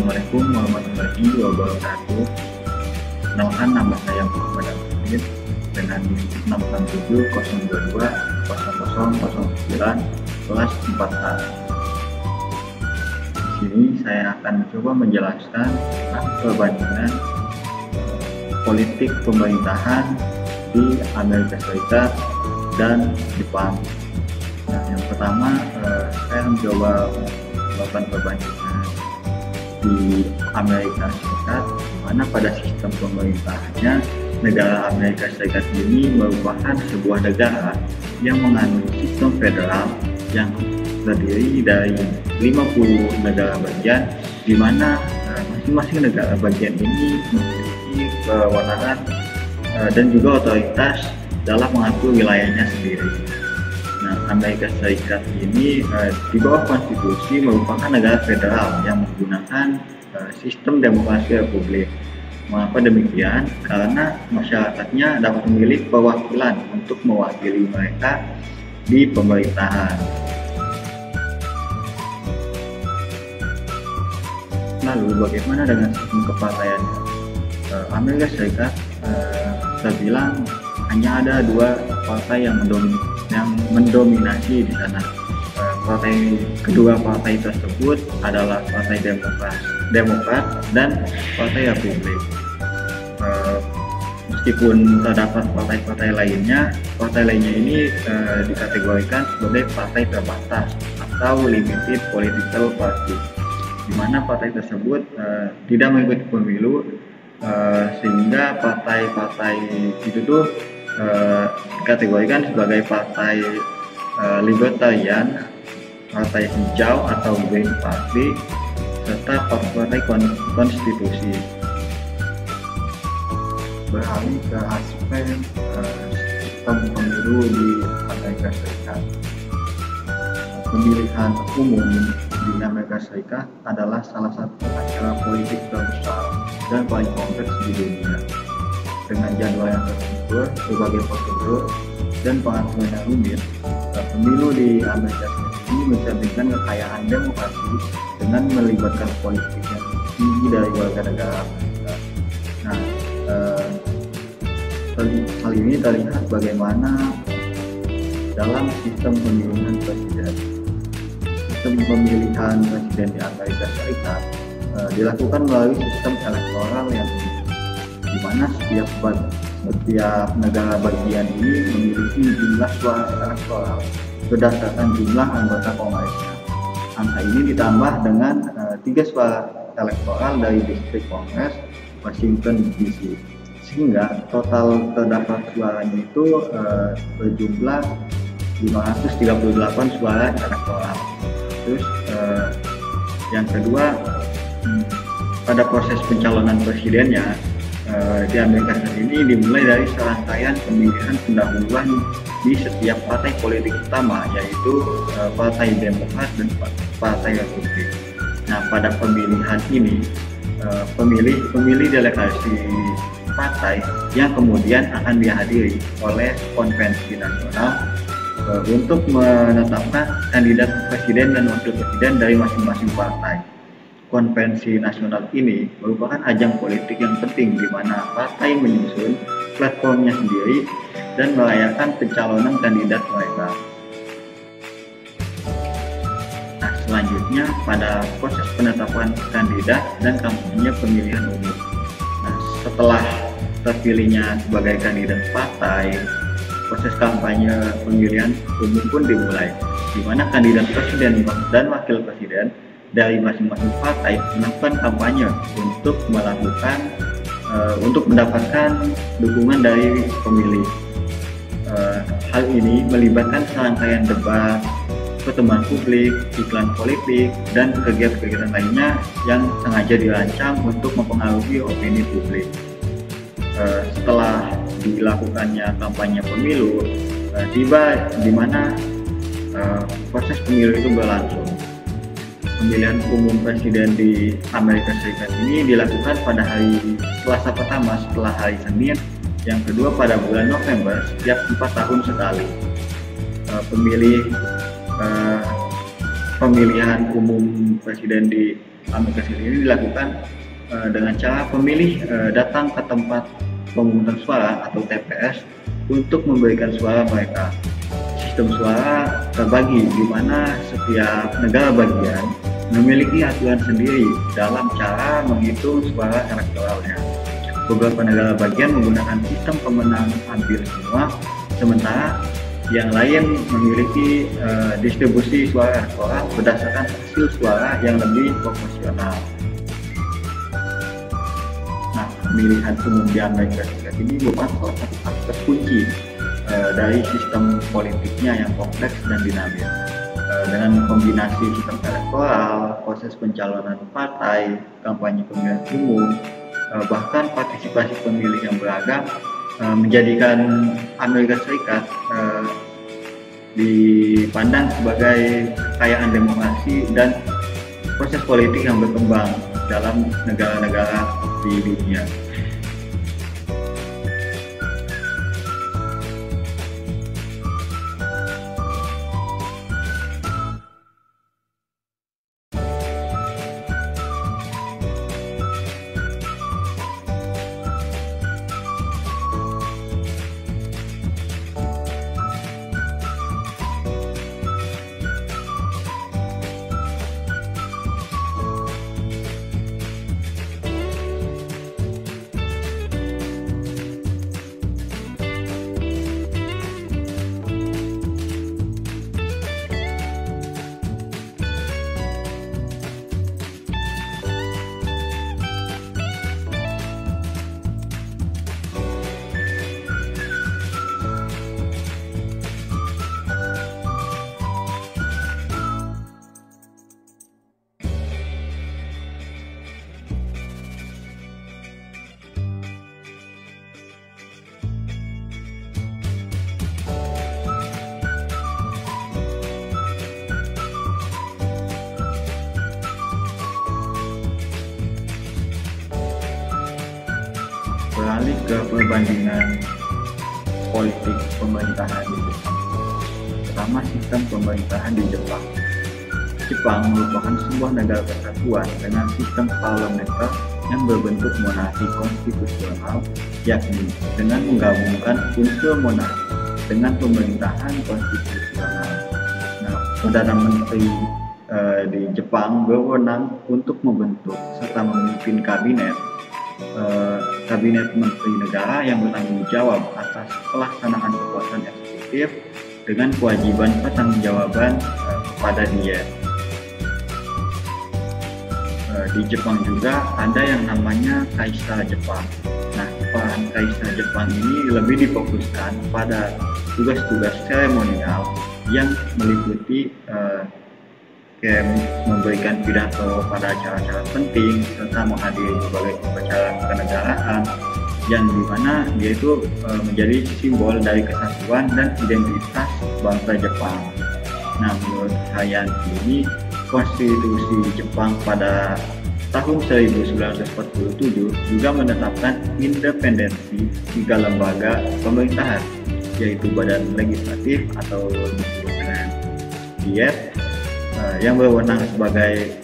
Assalamualaikum warahmatullahi wabarakatuh. Kenalkan, nama saya Muhammad Al-Hamid dengan NIM 687022009 kelas 4A. Di sini saya akan mencoba menjelaskan tentang perbandingan politik pemerintahan di Amerika Serikat dan Jepang. Nah, yang pertama saya mencoba melakukan perbandingan di Amerika Serikat, di mana pada sistem pemerintahannya negara Amerika Serikat ini merupakan sebuah negara yang mengandung sistem federal yang terdiri dari 50 negara bagian, di mana masing-masing negara bagian ini memiliki kewenangan dan juga otoritas dalam mengatur wilayahnya sendiri. Nah, Amerika Serikat ini di bawah konstitusi merupakan negara federal yang menggunakan sistem demokrasi republik. Mengapa demikian? Karena masyarakatnya dapat memilih perwakilan untuk mewakili mereka di pemerintahan. Lalu bagaimana dengan sistem kepartaiannya? Amerika Serikat terbilang hanya ada dua partai yang mendominasi di sana. Kedua partai tersebut adalah Partai Demokrat dan Partai Republik. Meskipun terdapat partai lainnya ini dikategorikan sebagai partai terbatas atau limited political party, di mana partai tersebut tidak mengikuti pemilu, sehingga partai-partai itu tuh dikategorikan sebagai partai libertarian, partai hijau atau green party, serta partai konstitusi. Beralih ke aspek sistem pemilu di Amerika Serikat. Pemilihan umum di Amerika Serikat adalah salah satu acara politik terbesar dan paling kompleks di dunia. Dengan jadwal yang terstruktur, berbagai prosedur, dan pengaturan yang rumit, pemilu di Amerika Serikat ini mencerminkan kekayaan demokrasi dengan melibatkan politik yang tinggi dari warga negara Amerika. Nah, hal ini terlihat bagaimana dalam sistem pemilihan presiden. Sistem pemilihan presiden di Amerika Serikat dilakukan melalui sistem elektoral yang di mana setiap negara bagian ini memiliki jumlah suara elektoral berdasarkan jumlah anggota kongresnya. Angka ini ditambah dengan 3 suara elektoral dari distrik kongres Washington DC, sehingga total terdapat suaranya itu berjumlah 538 suara elektoral. Terus yang kedua, pada proses pencalonan presidennya di Amerika Serikat ini dimulai dari serangkaian pemilihan pendahuluan di setiap partai politik utama, yaitu Partai Demokrat dan Partai Republik. Nah, pada pemilihan ini pemilih delegasi partai yang kemudian akan dihadiri oleh konvensi nasional untuk menetapkan kandidat presiden dan wakil presiden dari masing-masing partai. Konvensi nasional ini merupakan ajang politik yang penting di mana partai menyusun platformnya sendiri dan merayakan pencalonan kandidat mereka. Nah, selanjutnya pada proses penetapan kandidat dan kampanye pemilihan umum. Nah, setelah terpilihnya sebagai kandidat partai, proses kampanye pemilihan umum pun dimulai, di mana kandidat presiden dan wakil presiden dari masing-masing partai melakukan kampanye untuk mendapatkan dukungan dari pemilih. Hal ini melibatkan serangkaian debat, pertemuan publik, iklan politik, dan kegiatan-kegiatan lainnya yang sengaja dirancang untuk mempengaruhi opini publik. Setelah dilakukannya kampanye pemilu, tiba di mana proses pemilu itu berlangsung. Pemilihan umum presiden di Amerika Serikat ini dilakukan pada hari Selasa pertama setelah hari Senin, yang kedua pada bulan November setiap 4 tahun sekali. Pemilihan umum presiden di Amerika Serikat ini dilakukan dengan cara pemilih datang ke tempat pemungutan suara atau TPS untuk memberikan suara mereka. Sistem suara terbagi di mana setiap negara bagian memiliki aturan sendiri dalam cara menghitung suara elektoralnya. Beberapa negara bagian menggunakan sistem pemenang hampir semua, sementara yang lain memiliki distribusi suara elektoral berdasarkan hasil suara yang lebih proporsional. Nah, pemilihan umum di Amerika Serikat ini merupakan salah satu faktor kunci dari sistem politiknya yang kompleks dan dinamis. Dengan kombinasi sistem elektoral, proses pencalonan partai, kampanye pemilihan umum, bahkan partisipasi pemilih yang beragam, menjadikan Amerika Serikat dipandang sebagai kekayaan demokrasi dan proses politik yang berkembang dalam negara-negara di dunia. Beralih ke perbandingan politik pemerintahan di Jepang. Pertama, sistem pemerintahan di Jepang. Jepang merupakan sebuah negara kesatuan dengan sistem parlementer yang berbentuk monarki konstitusional, yakni dengan menggabungkan unsur monarki dengan pemerintahan konstitusional. Nah, Perdana Menteri di Jepang berwenang untuk membentuk serta memimpin kabinet menteri negara yang bertanggung jawab atas pelaksanaan kekuasaan eksekutif dengan kewajiban pertanggungjawaban kepada dia. Di Jepang juga ada yang namanya Kaisar Jepang. Nah, peran Kaisar Jepang ini lebih difokuskan pada tugas-tugas seremonial yang meliputi memberikan pidato pada acara-acara penting serta menghadiri berbagai upacara kenegaraan yang dimana dia itu menjadi simbol dari kesatuan dan identitas bangsa Jepang. Nah, menurut Hayashi ini, konstitusi Jepang pada tahun 1947 juga menetapkan independensi 3 lembaga pemerintahan, yaitu Badan Legislatif atau disebut dengan Diet, yang berwenang sebagai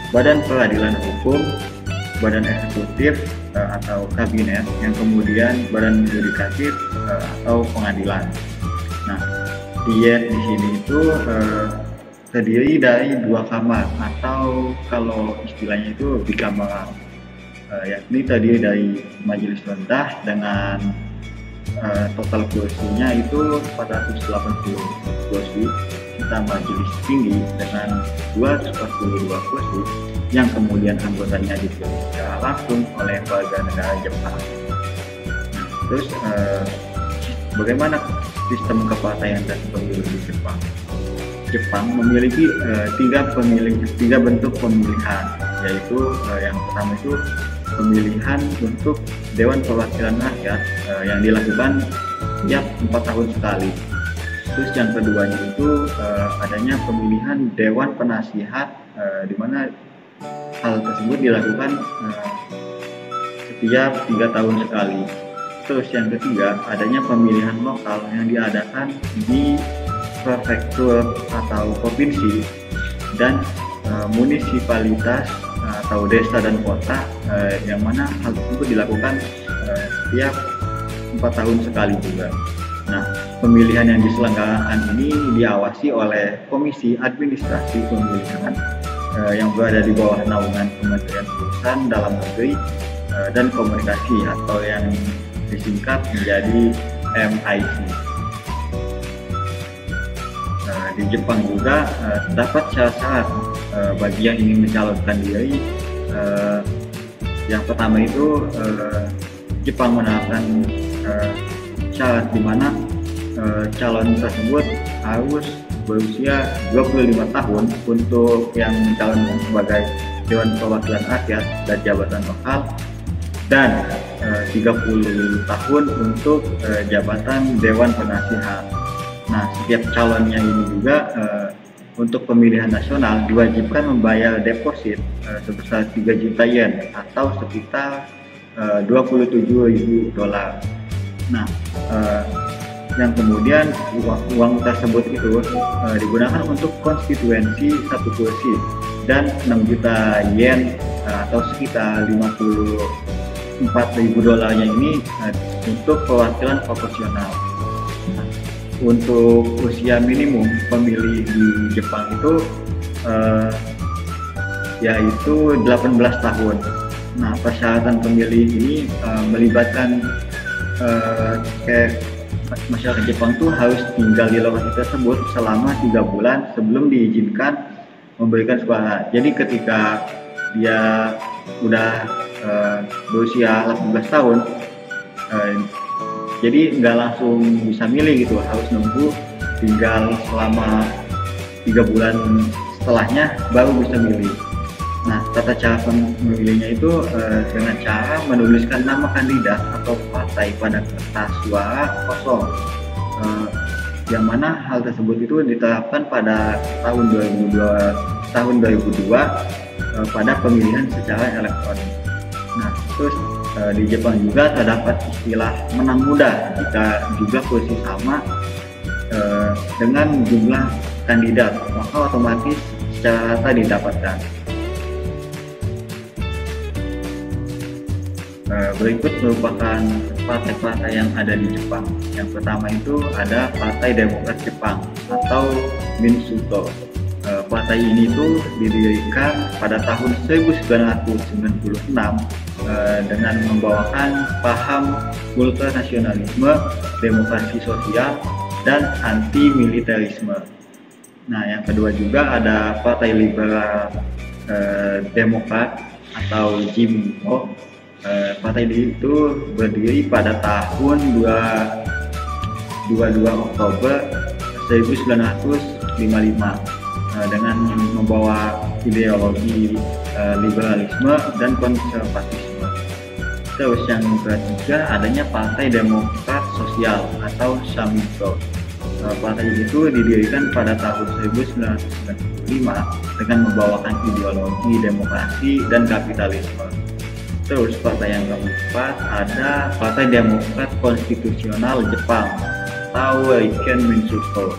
Badan Peradilan Hukum, Badan Eksekutif atau Kabinet, yang kemudian Badan Yudikatif atau Pengadilan. Nah, Diet di sini itu terdiri dari 2 kamar atau kalau istilahnya itu bikameral, yakni terdiri dari majelis rendah dengan total kursinya itu 480 kursi, serta majelis tinggi dengan 242 kursi yang kemudian anggotanya dipilih secara langsung oleh warga negara Jepang. Nah, terus bagaimana sistem kepartaian dan pemilu di Jepang? Jepang memiliki 3 bentuk pemilihan, yaitu yang pertama itu pemilihan untuk Dewan Perwakilan Rakyat yang dilakukan tiap 4 tahun sekali. Terus yang keduanya itu adanya pemilihan Dewan Penasihat, di mana hal tersebut dilakukan setiap 3 tahun sekali. Terus yang ketiga adanya pemilihan lokal yang diadakan di prefektur atau provinsi dan munisipalitas atau desa dan kota, yang mana hal tersebut dilakukan setiap 4 tahun sekali juga. Nah, pemilihan yang diselenggarakan ini diawasi oleh Komisi Administrasi Pemilihan yang berada di bawah naungan Kementerian Perusahaan Dalam Negeri dan Komunikasi atau yang disingkat menjadi MIC. Di Jepang juga terdapat syarat-syarat bagi yang ingin mencalonkan diri. Yang pertama itu Jepang menerapkan syarat di mana calon tersebut harus berusia 25 tahun untuk yang mencalonkan sebagai Dewan Perwakilan Rakyat dan jabatan lokal, dan 30 tahun untuk jabatan Dewan Penasihat. Nah, setiap calonnya ini juga untuk pemilihan nasional diwajibkan membayar deposit sebesar 3 juta yen atau sekitar $27.000. Nah, yang kemudian uang tersebut itu digunakan untuk konstituensi 1 kursi dan 6 juta yen atau sekitar $54.000 ini untuk perwakilan proporsional. Nah, untuk usia minimum pemilih di Jepang itu yaitu 18 tahun. Nah, persyaratan pemilih ini melibatkan masyarakat Jepang tuh harus tinggal di lokasi tersebut selama 3 bulan sebelum diizinkan memberikan suara. Jadi ketika dia udah berusia 18 tahun, jadi nggak langsung bisa milih gitu, harus nunggu tinggal selama 3 bulan setelahnya baru bisa milih. Nah, tata cara memilihnya itu dengan cara menuliskan nama kandidat atau partai pada kertas suara kosong, yang mana hal tersebut itu diterapkan pada tahun 2002 pada pemilihan secara elektronik. Nah, terus di Jepang juga terdapat istilah menang mudah jika juga kursi sama dengan jumlah kandidat, maka otomatis secara rata didapatkan. Berikut merupakan partai-partai yang ada di Jepang. Yang pertama itu ada Partai Demokrat Jepang atau Minsuto. Partai ini tuh didirikan pada tahun 1996 dengan membawakan paham ultranasionalisme, demokrasi sosial, dan anti-militerisme. Nah, yang kedua juga ada Partai Liberal Demokrat atau JIMO. Partai itu berdiri pada tahun 22 Oktober 1955 dengan membawa ideologi liberalisme dan konservatisme. Terus yang ketiga adanya Partai Demokrat Sosial atau Saminto. Partai itu didirikan pada tahun 1995 dengan membawakan ideologi demokrasi dan kapitalisme. Terus partai yang keempat ada Partai Demokrat Konstitusional Jepang atau Riken Minsuto.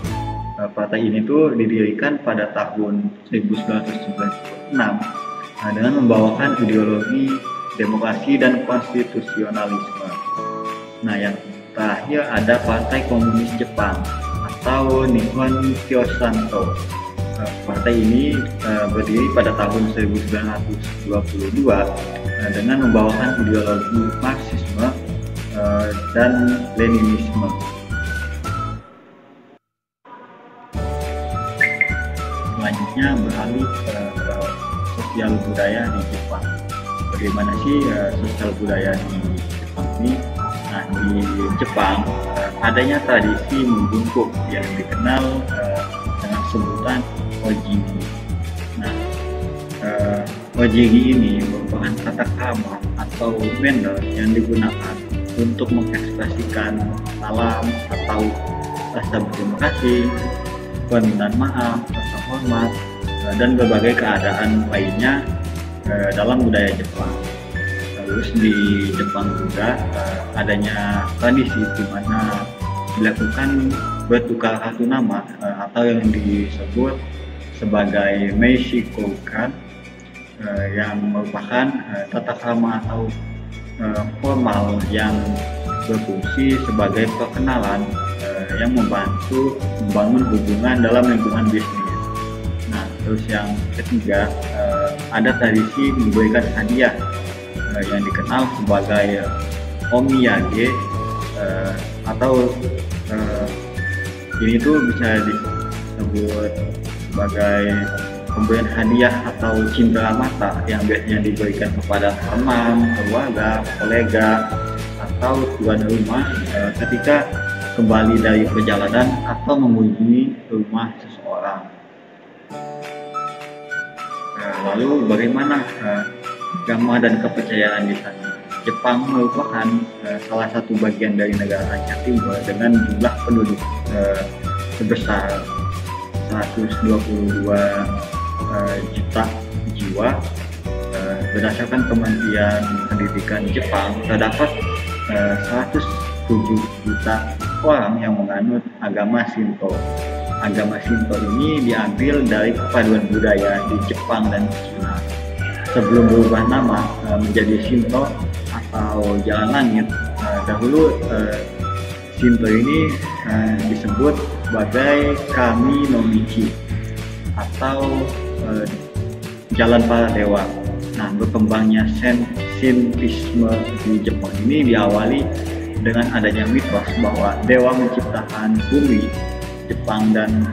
Partai ini tuh didirikan pada tahun 1996 dengan membawakan ideologi demokrasi dan konstitusionalisme. Nah, yang terakhir ada Partai Komunis Jepang atau Nihon Kyosanto. Partai ini berdiri pada tahun 1922 dengan membawakan ideologi Marxisme dan Leninisme. Selanjutnya beralih ke sosial budaya di Jepang. Bagaimana sih sosial budaya di Jepang ini? Nah, di Jepang adanya tradisi membungkuk yang dikenal dengan sebutan ojigi. Nah, ojigi ini merupakan kata krama atau manner yang digunakan untuk mengekspresikan salam atau rasa berterima kasih, permintaan maaf, rasa hormat, dan berbagai keadaan lainnya dalam budaya Jepang. Terus di Jepang juga adanya tradisi di mana dilakukan bertukar kartu nama atau yang disebut sebagai Meishikokan. yang merupakan tata krama atau formal yang berfungsi sebagai perkenalan yang membantu membangun hubungan dalam lingkungan bisnis. Nah, terus yang ketiga, ada tradisi memberikan hadiah yang dikenal sebagai omiyage, atau ini tuh bisa disebut sebagai pemberian hadiah atau cindera mata yang biasanya diberikan kepada teman, keluarga, kolega, atau tuan rumah ketika kembali dari perjalanan atau mengunjungi rumah seseorang. Lalu bagaimana agama dan kepercayaan di sana? Jepang merupakan salah satu bagian dari negara Asia Timur dengan jumlah penduduk sebesar 122 juta jiwa. Berdasarkan Kementerian Pendidikan Jepang, terdapat 107 juta orang yang menganut agama Shinto. Agama Shinto ini diambil dari perpaduan budaya di Jepang dan Cina. Sebelum berubah nama menjadi Shinto atau Jalan Langit, dahulu Shinto ini disebut sebagai Kami no Michi atau Jalan Para Dewa. Nah, berkembangnya Shintoisme di Jepang ini diawali dengan adanya mitos bahwa dewa menciptakan bumi Jepang dan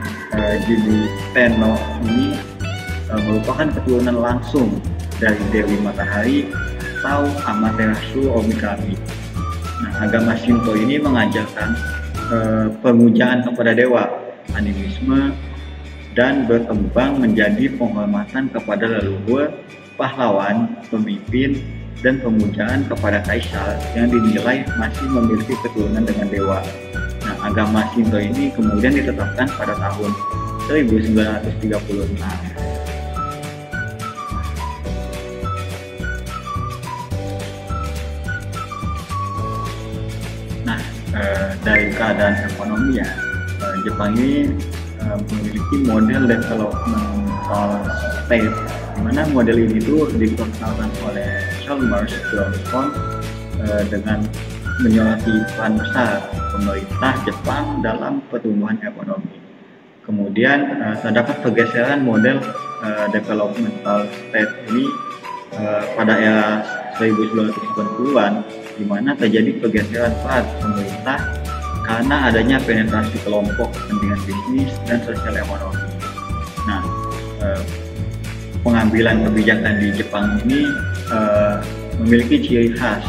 Jimi Tenno ini merupakan keturunan langsung dari Dewi Matahari atau Amaterasu Omikami. Nah, agama Shinto ini mengajarkan pemujaan kepada dewa, animisme, dan berkembang menjadi penghormatan kepada leluhur, pahlawan, pemimpin, dan pemujaan kepada kaisar yang dinilai masih memiliki keturunan dengan dewa. Nah, agama Shinto ini kemudian ditetapkan pada tahun 1936. Nah, dari keadaan ekonomi ya, Jepang ini memiliki model developmental state, di mana model ini tuh diperkenalkan oleh Chalmers Johnson dengan menyoroti peran besar pemerintah Jepang dalam pertumbuhan ekonomi. Kemudian terdapat pergeseran model developmental state ini pada era 1990-an, di mana terjadi pergeseran peran pemerintah karena adanya penetrasi kelompok kepentingan bisnis dan sosial ekonomi. Nah, pengambilan kebijakan di Jepang ini memiliki ciri khas.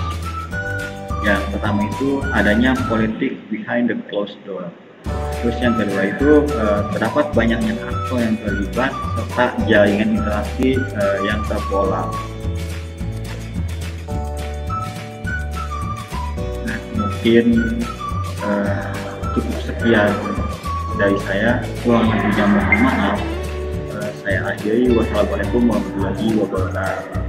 Yang pertama itu adanya politik behind the closed door. Terus yang kedua itu terdapat banyaknya aktor yang terlibat serta jaringan interaksi yang terpola. Nah, mungkin cukup sekian dari saya. Kurang lebihnya mohon maaf. Saya akhiri. Wassalamualaikum warahmatullahi wabarakatuh.